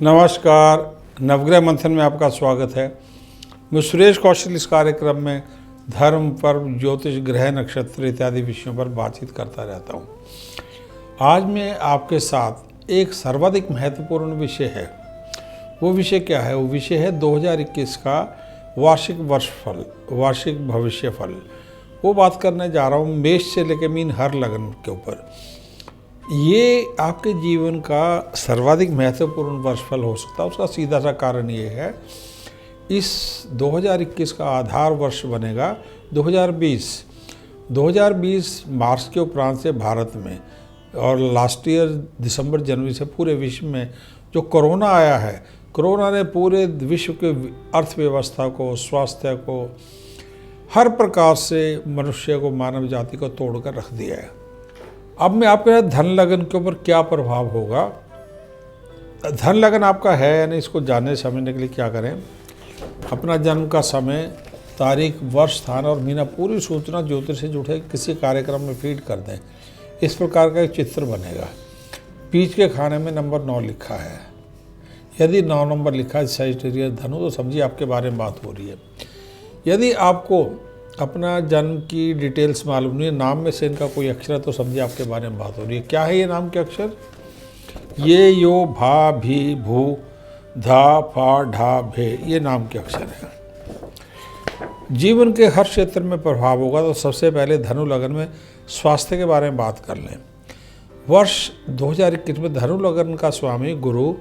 नमस्कार, नवग्रह मंथन में आपका स्वागत है। मैं सुरेश कौशल इस कार्यक्रम में धर्म, पर्व, ज्योतिष, ग्रह, नक्षत्र इत्यादि विषयों पर बातचीत करता रहता हूँ। आज मैं आपके साथ एक सर्वाधिक महत्वपूर्ण विषय है। वो विषय क्या है? वो विषय है 2021 का वार्षिक वर्षफल, वार्षिक भविष्यफल। वो बात करने जा रहा हूँ मेष से लेकर मीन हर लगन के ऊपर। ये आपके जीवन का सर्वाधिक महत्वपूर्ण वर्षफल हो सकता है। उसका सीधा सा कारण ये है, इस 2021 का आधार वर्ष बनेगा 2020। 2020 मार्च के उपरांत से भारत में और लास्ट ईयर दिसंबर जनवरी से पूरे विश्व में जो कोरोना आया है, कोरोना ने पूरे विश्व के अर्थव्यवस्था को, स्वास्थ्य को, हर प्रकार से मनुष्य को, मानव जाति को तोड़कर रख दिया है। अब मैं आपके धन लगन के ऊपर क्या प्रभाव होगा, धन लगन आपका है या नहीं, इसको जानने समझने के लिए क्या करें, अपना जन्म का समय, तारीख, वर्ष, स्थान और महीना पूरी सूचना ज्योतिष से जुड़े किसी कार्यक्रम में फीड कर दें। इस प्रकार का एक चित्र बनेगा। बीच के खाने में नंबर 9 लिखा है। यदि 9 नंबर लिखा है सजिटेरियस धनु, तो समझिए आपके बारे में बात हो रही है। यदि आपको अपना जन्म की डिटेल्स मालूम नहीं है, नाम में से इनका कोई अक्षर है, तो समझिए आपके बारे में बात हो रही है। क्या है ये नाम के अक्षर? ये, यो, भा, भी, भू, धा, फा, ढा, भे, ये नाम के अक्षर हैं। जीवन के हर क्षेत्र में प्रभाव होगा। तो सबसे पहले धनु लगन में स्वास्थ्य के बारे में बात कर लें। वर्ष 2021 में धनु लगन का स्वामी गुरु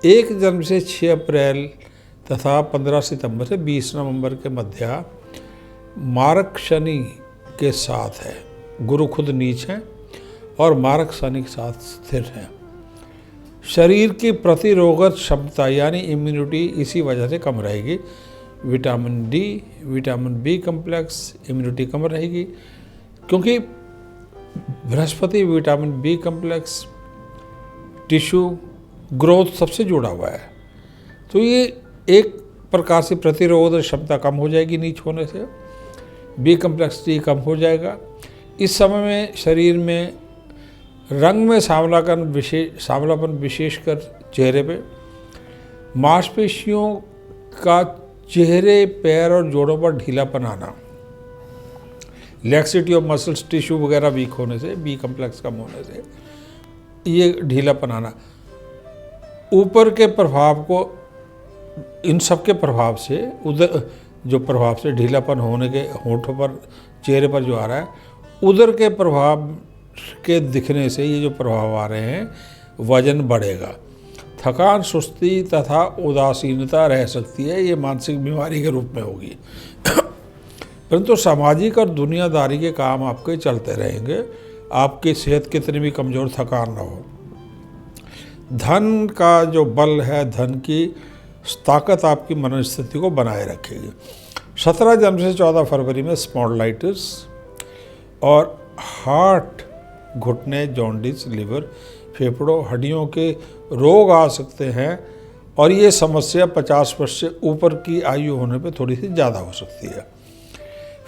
1 जनवरी से 6 अप्रैल तथा 15 सितंबर से 20 नवंबर के मध्य मारक शनि के साथ है। गुरु खुद नीच हैं और मारक शनि के साथ स्थिर हैं। शरीर की प्रतिरोधक क्षमता यानी इम्यूनिटी इसी वजह से कम रहेगी। Vitamin D, vitamin B complex, immunity कम रहेगी, क्योंकि Brihaspati vitamin B complex, tissue growth सबसे जुड़ा हुआ है। तो ये एक प्रकार से प्रतिरोधक क्षमता कम हो जाएगी नीच होने से। बी कम्प्लेक्सिटी कम हो जाएगा। इस समय में शरीर में रंग में सांवलापन विशेषकर चेहरे पे, मांसपेशियों का चेहरे, पैर और जोड़ों पर ढीलापन आना, लैक्सिटी ऑफ मसल्स, टिश्यू वगैरह वीक होने से, बी कम्प्लेक्स कम होने से ये ढीलापन आना, ऊपर के प्रभाव को, इन सब के प्रभाव से उधर जो प्रभाव से ढीलापन होने के होठों पर, चेहरे पर जो आ रहा है, उधर के प्रभाव के दिखने से ये जो प्रभाव आ रहे हैं, वजन बढ़ेगा, थकान, सुस्ती तथा उदासीनता रह सकती है। ये मानसिक बीमारी के रूप में होगी। परंतु सामाजिक और दुनियादारी के काम आपके चलते रहेंगे। आपकी सेहत कितनी भी कमज़ोर, थकान ना हो। धन का जो बल है, धन की ताकत आपकी मनोस्थिति को बनाए रखेगी। 17 जनवरी से 14 फरवरी में स्पॉन्डिलाइटिस और हार्ट, घुटने, जॉन्डिस, लिवर, फेफड़ों, हड्डियों के रोग आ सकते हैं। और ये समस्या 50 वर्ष से ऊपर की आयु होने पर थोड़ी सी ज़्यादा हो सकती है।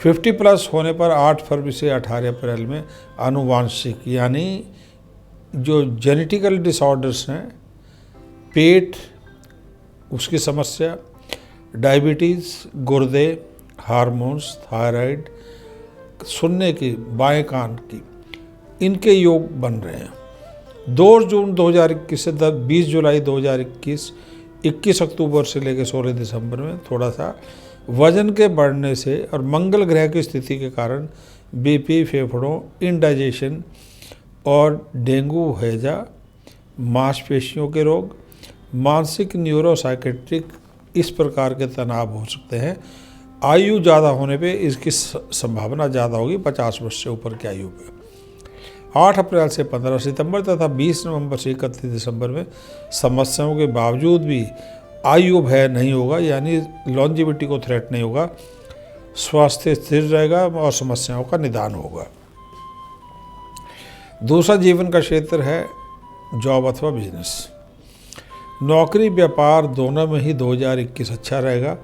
50+ होने पर 8 फरवरी से 18 अप्रैल में आनुवांशिक यानी जो जेनेटिकल डिसऑर्डर्स हैं, पेट, उसकी समस्या, डायबिटीज़, गुर्दे, हार्मोन्स, थायराइड, सुनने की, बाएं कान की, इनके योग बन रहे हैं। 2 जून 2021 से 20 जुलाई 2021, 21 अक्टूबर से लेकर 16 दिसंबर में थोड़ा सा वजन के बढ़ने से और मंगल ग्रह की स्थिति के कारण बीपी, फेफड़ों, इंडाइजेशन और डेंगू, हैजा, मांसपेशियों के रोग, मानसिक, न्यूरोसाइकेट्रिक, इस प्रकार के तनाव हो सकते हैं। आयु ज़्यादा होने पे इसकी संभावना ज़्यादा होगी, 50 वर्ष से ऊपर की आयु पे। 8 अप्रैल से 15 सितंबर तथा 20 नवंबर से 31 दिसंबर में समस्याओं के बावजूद भी आयु भय नहीं होगा, यानी लॉन्जिविटी को थ्रेट नहीं होगा। स्वास्थ्य स्थिर रहेगा और समस्याओं का निदान होगा। दूसरा जीवन का क्षेत्र है जॉब अथवा बिजनेस। नौकरी, व्यापार दोनों में ही 2021 अच्छा रहेगा।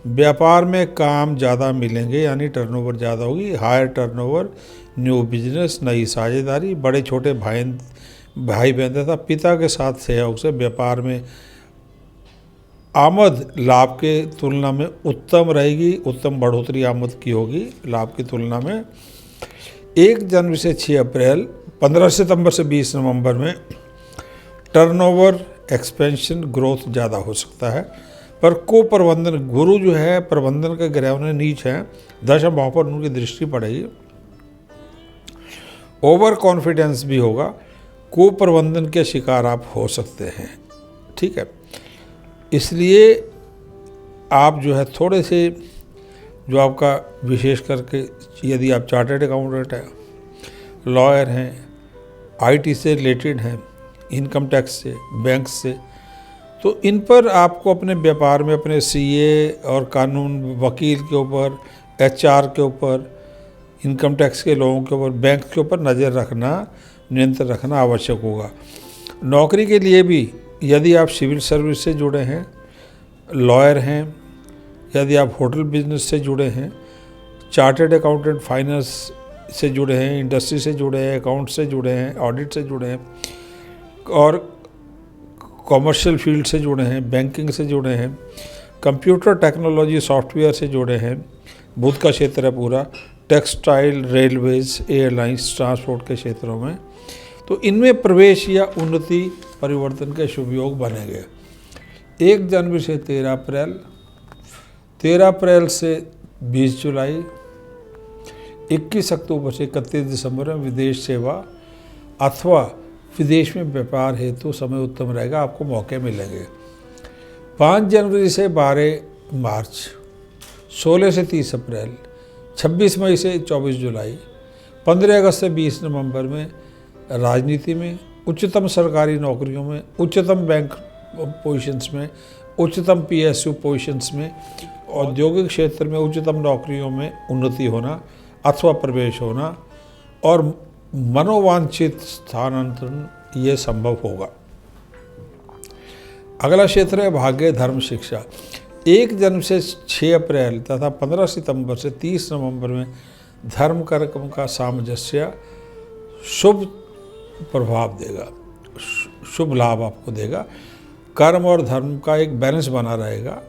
व्यापार में काम ज़्यादा मिलेंगे, यानी टर्नओवर ज़्यादा होगी। हायर टर्नओवर, न्यू बिजनेस, नई साझेदारी, बड़े छोटे भाई बहन तथा पिता के साथ सहयोग से व्यापार में आमद लाभ के तुलना में उत्तम रहेगी, उत्तम बढ़ोतरी आमद की होगी लाभ की तुलना में। 1 जनवरी से 6 अप्रैल, 15 सितंबर से 20 नवंबर में टर्नओवर, एक्सपेंशन, ग्रोथ ज़्यादा हो सकता है। पर को प्रबंधन, गुरु जो है प्रबंधन के ग्रह उन्हें नीच हैं, दशम भाव पर उनकी दृष्टि पड़ेगी। ओवर कॉन्फिडेंस भी होगा, को प्रबंधन के शिकार आप हो सकते हैं, ठीक है। इसलिए आप जो है थोड़े से, जो आपका विशेष करके यदि आप चार्टर्ड अकाउंटेंट हैं, लॉयर हैं, आईटी से रिलेटेड हैं, इनकम टैक्स से, बैंक से, तो इन पर आपको अपने व्यापार में अपने सीए और कानून वकील के ऊपर, एचआर के ऊपर, इनकम टैक्स के लोगों के ऊपर, बैंक के ऊपर नज़र रखना, नियंत्रण रखना आवश्यक होगा। नौकरी के लिए भी यदि आप सिविल सर्विस से जुड़े हैं, लॉयर हैं, यदि आप होटल बिजनेस से जुड़े हैं, चार्टर्ड अकाउंटेंट फाइनेंस से जुड़े हैं, इंडस्ट्री से जुड़े हैं, अकाउंट से जुड़े हैं, ऑडिट से जुड़े हैं और कॉमर्शियल फील्ड से जुड़े हैं, बैंकिंग से जुड़े हैं, कंप्यूटर टेक्नोलॉजी सॉफ्टवेयर से जुड़े हैं, बुध का क्षेत्र है पूरा, टेक्सटाइल, रेलवेज, एयरलाइंस, ट्रांसपोर्ट के क्षेत्रों में, तो इनमें प्रवेश या उन्नति परिवर्तन के शुभ योग बनेंगे। 1 जनवरी से 13 अप्रैल, 13 अप्रैल से 20 जुलाई, 21 अक्टूबर से 31 दिसंबर में विदेश सेवा अथवा विदेश में व्यापार हेतु समय उत्तम रहेगा, आपको मौके मिलेंगे। 5 जनवरी से 12 मार्च, 16 से 30 अप्रैल, 26 मई से 24 जुलाई, 15 अगस्त से 20 नवंबर में राजनीति में, उच्चतम सरकारी नौकरियों में, उच्चतम बैंक पोजीशंस में, उच्चतम पीएसयू पोजीशंस में, औद्योगिक क्षेत्र में उच्चतम नौकरियों में उन्नति होना अथवा प्रवेश होना और मनोवांछित स्थानांतरण ये संभव होगा। अगला क्षेत्र है भाग्य, धर्म, शिक्षा। 1 जनवरी से 6 अप्रैल तथा 15 सितंबर से 30 नवंबर में धर्म कर्म का सामंजस्य शुभ प्रभाव देगा, शुभ लाभ आपको देगा। कर्म और धर्म का एक बैलेंस बना रहेगा,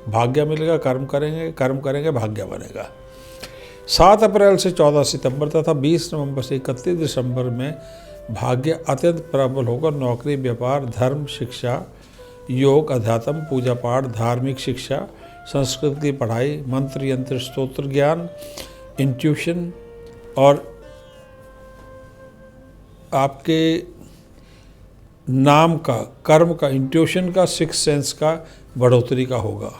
भाग्य मिलेगा, कर्म करेंगे भाग्य बनेगा। 7 अप्रैल से 14 सितंबर तथा 20 नवंबर से 31 दिसंबर में भाग्य अत्यंत प्रबल होकर नौकरी, व्यापार, धर्म, शिक्षा, योग, अध्यात्म, पूजा पाठ, धार्मिक शिक्षा, संस्कृत की पढ़ाई, मंत्र यंत्र स्तोत्र ज्ञान, इंट्यूशन और आपके नाम का, कर्म का, इंट्यूशन का, सिक्स सेंस का बढ़ोतरी का होगा,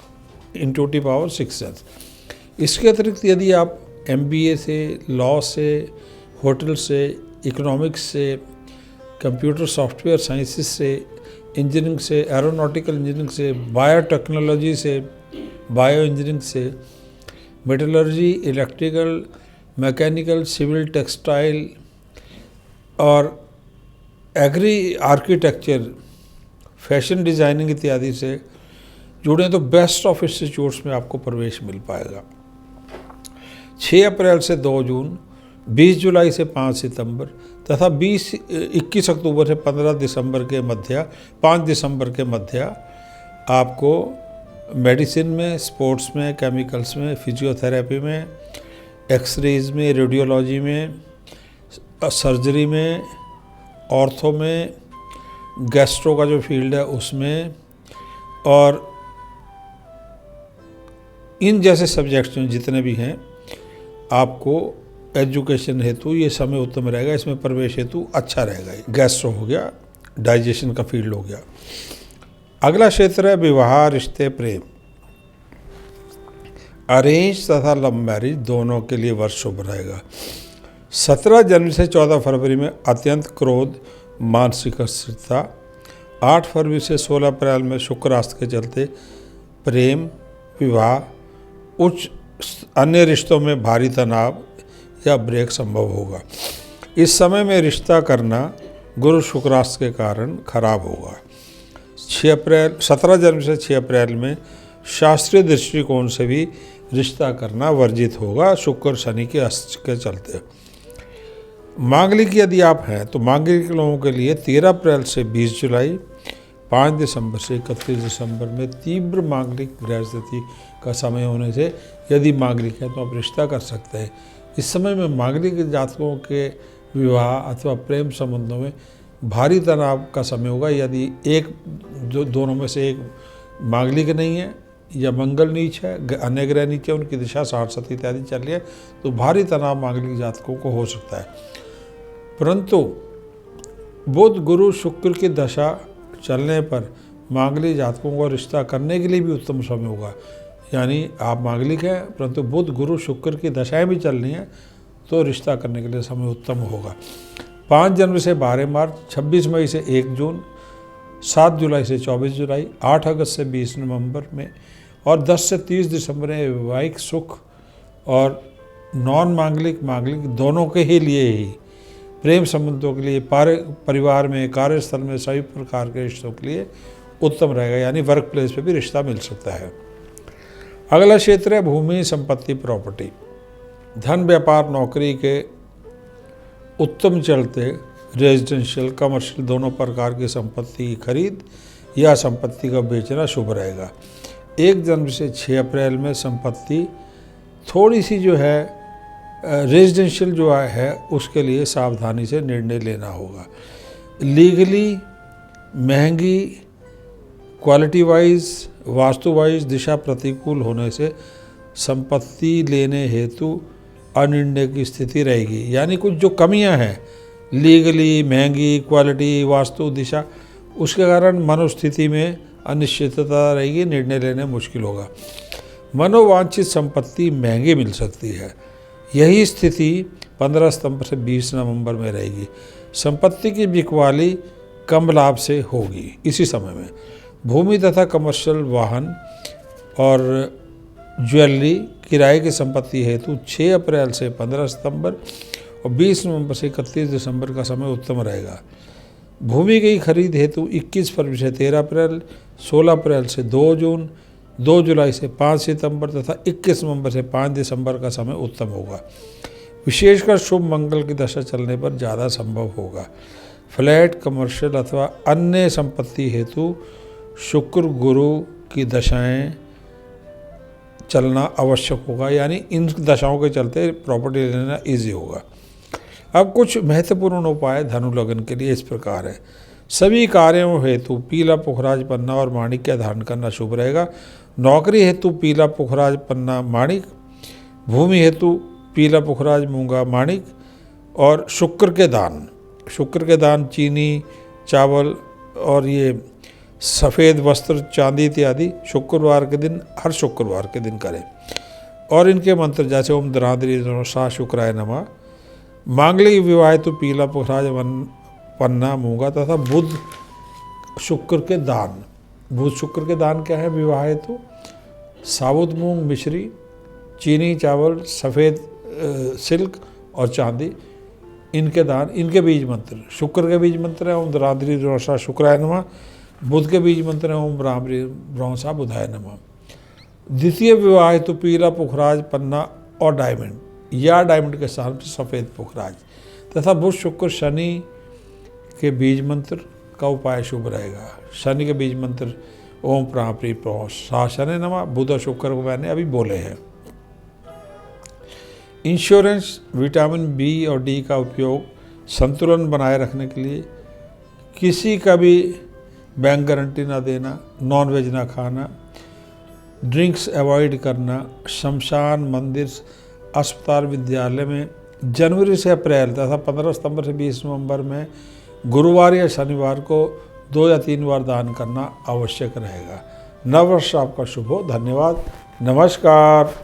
इंट्यूटिव पावर, सिक्स सेंस। इसके अतिरिक्त यदि आप एमबीए से, लॉ से, होटल से, इकोनॉमिक्स से, कंप्यूटर सॉफ्टवेयर साइंसेस से, इंजीनियरिंग से, एरोनॉटिकल इंजीनियरिंग से, बायोटेक्नोलॉजी से, बायो इंजीनियरिंग से, metallurgy, electrical, mechanical, civil, textile और एग्री आर्किटेक्चर, फैशन डिज़ाइनिंग इत्यादि से जुड़े तो बेस्ट ऑफ इंस्टीट्यूट्स में आपको प्रवेश मिल पाएगा। 6 अप्रैल से 2 जून, 20 जुलाई से 5 सितंबर तथा 21 अक्टूबर से 15 दिसंबर के मध्य, 5 दिसंबर के मध्य आपको मेडिसिन में, स्पोर्ट्स में, केमिकल्स में, फिजियोथेरेपी में, एक्सरेज में, रेडियोलॉजी में, सर्जरी में, ऑर्थो में, गैस्ट्रो का जो फील्ड है उसमें और इन जैसे सब्जेक्ट्स में जितने भी हैं आपको एजुकेशन हेतु ये समय उत्तम रहेगा, इसमें प्रवेश हेतु अच्छा रहेगा। गैस्ट्रो हो गया, डाइजेशन का फील्ड हो गया। अगला क्षेत्र है विवाह, रिश्ते, प्रेम। अरेंज तथा लव मैरिज दोनों के लिए वर्ष शुभ रहेगा। 17 जनवरी से 14 फरवरी में अत्यंत क्रोध, मानसिक अस्थिरता। 8 फरवरी से 16 अप्रैल में शुक्र राशि के चलते प्रेम, विवाह, उच्च अन्य रिश्तों में भारी तनाव या ब्रेक संभव होगा। इस समय में रिश्ता करना गुरु शुक्र राशि के कारण खराब होगा। 17 जनवरी से 6 अप्रैल में शास्त्रीय दृष्टिकोण से भी रिश्ता करना वर्जित होगा, शुक्र शनि के अस्त के चलते। मांगलिक यदि आप हैं तो मांगलिक लोगों के लिए 13 अप्रैल से 20 जुलाई, 5 दिसंबर से 31 दिसंबर में तीव्र मांगलिक ग्रह स्थिति का समय होने से यदि मांगलिक है तो आप रिश्ता कर सकते हैं। इस समय में मांगलिक जातकों के विवाह अथवा प्रेम संबंधों में भारी तनाव का समय होगा। यदि एक दोनों में से एक मांगलिक नहीं है या मंगल नीच है, अन्य ग्रह नीचे, उनकी दिशा 60 इत्यादि चल रही है, तो भारी तनाव मांगलिक जातकों को हो सकता है। परंतु बुध गुरु शुक्र की दशा चलने पर मांगलिक जातकों को रिश्ता करने के लिए भी उत्तम समय होगा। यानी आप मांगलिक हैं परंतु बुध गुरु शुक्र की दशाएं भी चल रही हैं तो रिश्ता करने के लिए समय उत्तम होगा। 5 जनवरी से 12 मार्च, 26 मई से 1 जून, 7 जुलाई से 24 जुलाई, 8 अगस्त से 20 नवंबर में और 10 से 30 दिसंबर में वैवाहिक सुख और नॉन मांगलिक मांगलिक दोनों के ही लिए ही प्रेम संबंधों के लिए परिवार में, कार्यस्थल में सभी प्रकार के रिश्तों के लिए उत्तम रहेगा। यानी वर्क प्लेस पे भी रिश्ता मिल सकता है। अगला क्षेत्र है भूमि, संपत्ति, प्रॉपर्टी। धन, व्यापार, नौकरी के उत्तम चलते रेजिडेंशियल, कमर्शियल दोनों प्रकार की संपत्ति की खरीद या संपत्ति का बेचना शुभ रहेगा। 1 जनवरी से 6 अप्रैल में संपत्ति थोड़ी सी जो है रेजिडेंशियल जो है उसके लिए सावधानी से निर्णय लेना होगा। लीगली महंगी, क्वालिटी वाइज, वास्तु वाइज दिशा प्रतिकूल होने से संपत्ति लेने हेतु अनिर्णय की स्थिति रहेगी। यानी कुछ जो कमियां हैं लीगली, महंगी, क्वालिटी, वास्तु, दिशा, उसके कारण मनोस्थिति में अनिश्चितता रहेगी, निर्णय लेने मुश्किल होगा। मनोवांछित संपत्ति महंगी मिल सकती है। यही स्थिति 15 सितंबर से 20 नवंबर में रहेगी। संपत्ति की बिकवाली कम लाभ से होगी इसी समय में। भूमि तथा कमर्शियल वाहन और ज्वेलरी किराए की संपत्ति हेतु 6 अप्रैल से 15 सितंबर और 20 नवंबर से 31 दिसंबर का समय उत्तम रहेगा। भूमि की खरीद हेतु 21 फरवरी से 13 अप्रैल, 16 अप्रैल से 2 जून, 2 जुलाई से 5 सितंबर तथा 21 नवंबर से 5 दिसंबर का समय उत्तम होगा। विशेषकर शुभ मंगल की दशा चलने पर ज़्यादा संभव होगा। फ्लैट, कमर्शियल अथवा अन्य संपत्ति हेतु शुक्र गुरु की दशाएं चलना आवश्यक होगा। यानी इन दशाओं के चलते प्रॉपर्टी लेना ईजी होगा। अब कुछ महत्वपूर्ण उपाय धनु लग्न के लिए इस प्रकार है। सभी कार्यों हेतु पीला, पुखराज, पन्ना और माणिक का धारण करना शुभ रहेगा। नौकरी हेतु पीला, पुखराज, पन्ना, माणिक। भूमि हेतु पीला, पुखराज, मूंगा, माणिक। और शुक्र के दान चीनी, चावल और ये सफ़ेद वस्त्र, चांदी इत्यादि शुक्रवार के दिन, हर शुक्रवार के दिन करें। और इनके मंत्र जैसे ओम द्राद्री सा शुक्राय नमः। मांगलिक विवाह हेतु पीला, पुखराज, पन्ना, मूंगा तथा बुध शुक्र के दान। बुध शुक्र के दान क्या है विवाह हेतु? साबुत मूंग, मिश्री, चीनी, चावल, सफ़ेद सिल्क और चांदी, इनके दान। इनके बीज मंत्र, शुक्र के बीज मंत्र है ओम द्राद्री रोषा शुक्राय नमः। बुध के बीज मंत्र है ओम ब्राह्मरी ब्रह्मसा बुधाय नमः। द्वितीय विवाह हेतु पीला, पुखराज, पन्ना और डायमंड या डायमंड के साथ सफ़ेद पुखराज तथा बुध शुक्र शनि के बीज मंत्र का उपाय शुभ रहेगा। शनि के बीज मंत्र ओम प्राप्री सा शनि नमः। बुध और शुक्र को मैंने अभी बोले हैं। इंश्योरेंस, विटामिन बी और डी का उपयोग संतुलन बनाए रखने के लिए, किसी का भी बैंक गारंटी ना देना, नॉनवेज ना खाना, ड्रिंक्स अवॉइड करना, शमशान, मंदिर, अस्पताल, विद्यालय में जनवरी से अप्रैल तथा 15 सितंबर से 20 नवंबर में गुरुवार या शनिवार को 2 या 3 बार दान करना आवश्यक रहेगा। नववर्ष आपका शुभ हो। धन्यवाद। नमस्कार।